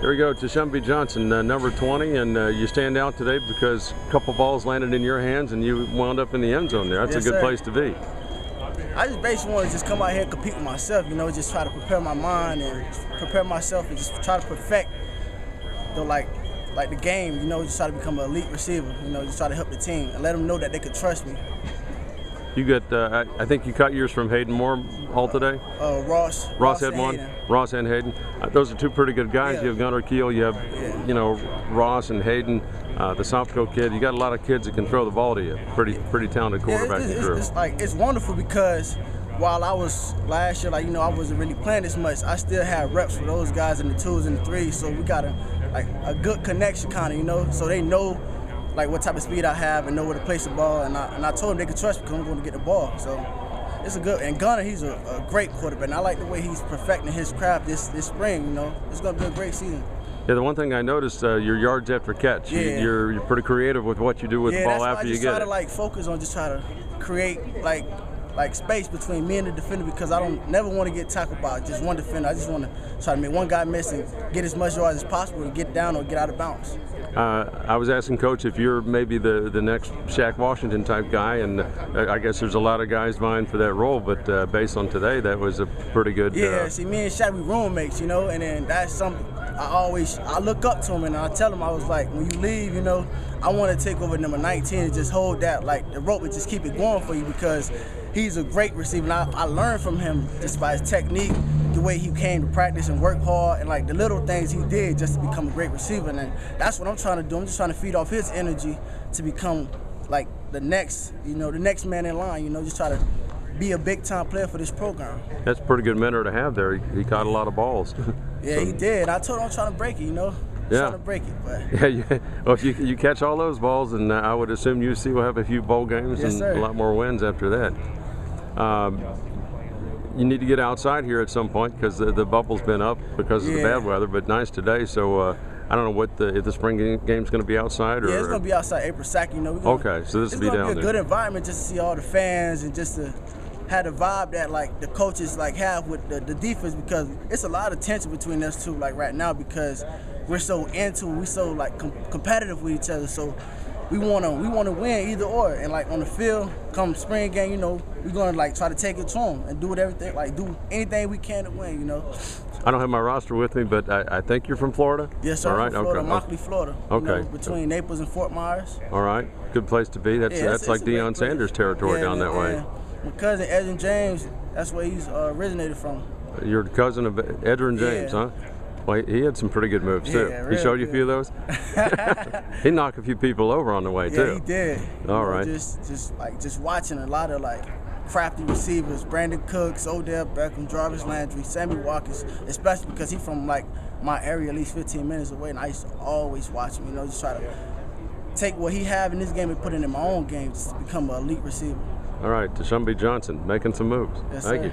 Here we go, Tshumbi Johnson, number 20, and you stand out today because a couple balls landed in your hands and you wound up in the end zone there. That's Yes, a good sir. place to be. I just basically want to just come out here and compete with myself, just try to prepare my mind and prepare myself and just try to perfect the game, just try to become an elite receiver, just try to help the team and let them know that they could trust me. You got, I think you caught yours from Hayden Moore all today? Ross had one. Hayden. Ross and Hayden. Those are two pretty good guys. Yeah. You have Gunnar Keel, you have, Ross and Hayden, the Sopko kid. You got a lot of kids that can throw the ball to you. Pretty talented quarterback. It's wonderful because while I was last year, I wasn't really playing as much, I still had reps for those guys in the 2s and the 3s, so we got a good connection kind of, so they know what type of speed I have and know where to place the ball, and I told them they could trust me because I'm going to get the ball. So it's a good, and Gunnar, he's a great quarterback, and I like the way he's perfecting his craft this spring. It's going to be a great season. Yeah, the one thing I noticed, your yards after catch. Yeah. You're pretty creative with what you do with the ball after you get it. Yeah, that's why I just try to focus on just trying to create space between me and the defender, because I don't never want to get tackled by just one defender. I just want to try to make one guy miss and get as much yards as possible to get down or get out of bounds. I was asking Coach if you're maybe the next Shaq Washington type guy, and I guess there's a lot of guys vying for that role, but based on today, that was a pretty good. Yeah, see, me and Shaq, we roommates, and then that's something I look up to him, and I tell him, I was like, when you leave, I want to take over number 19 and just hold that, the rope, and just keep it going for you, because he's a great receiver, and I learned from him just by his technique, the way he came to practice and work hard, and the little things he did just to become a great receiver. And that's what I'm trying to do. I'm just trying to feed off his energy to become the next man in line. Just try to be a big time player for this program. That's a pretty good mentor to have there. He caught a lot of balls. Yeah, so, he did. I told him I'm trying to break it. Yeah. Trying to break it, but yeah. Well, if you catch all those balls, then I would assume UC will have a few bowl games and a lot more wins after that. You need to get outside here at some point because the bubble's been up because of the bad weather, but nice today. So I don't know if the spring game's going to be outside or. Yeah, it's going to be outside April 2nd. Okay, so this will be down there. It's going to be a good environment just to see all the fans and just to have the vibe that the coaches have with the defense, because it's a lot of tension between us two right now because we're so into it, we're so competitive with each other. So we want to win either or, and on the field, come spring game, we're gonna try to take it to them and do everything, do anything we can to win, I don't have my roster with me, but I think you're from Florida. Yes, sir. All right, Florida, okay. Mockley, Florida. Okay. Between Naples and Fort Myers. All right, good place to be. That's like Deion Sanders territory down that way. My cousin Edrin James, that's where he's originated from. You're the cousin of Edrin James, huh? Well, he had some pretty good moves too. Yeah, he showed you a few of those. He knocked a few people over on the way too. Yeah, he did. All right. Just watching a lot of crafty receivers: Brandon Cooks, Odell Beckham, Jarvis Landry, Sammy Watkins, especially because he's from my area, at least 15 minutes away, and I used to always watch him. Just try to take what he have in this game and put it in my own game, just to become an elite receiver. All right, Tshumbi Johnson making some moves. Yes, Thank sir. you.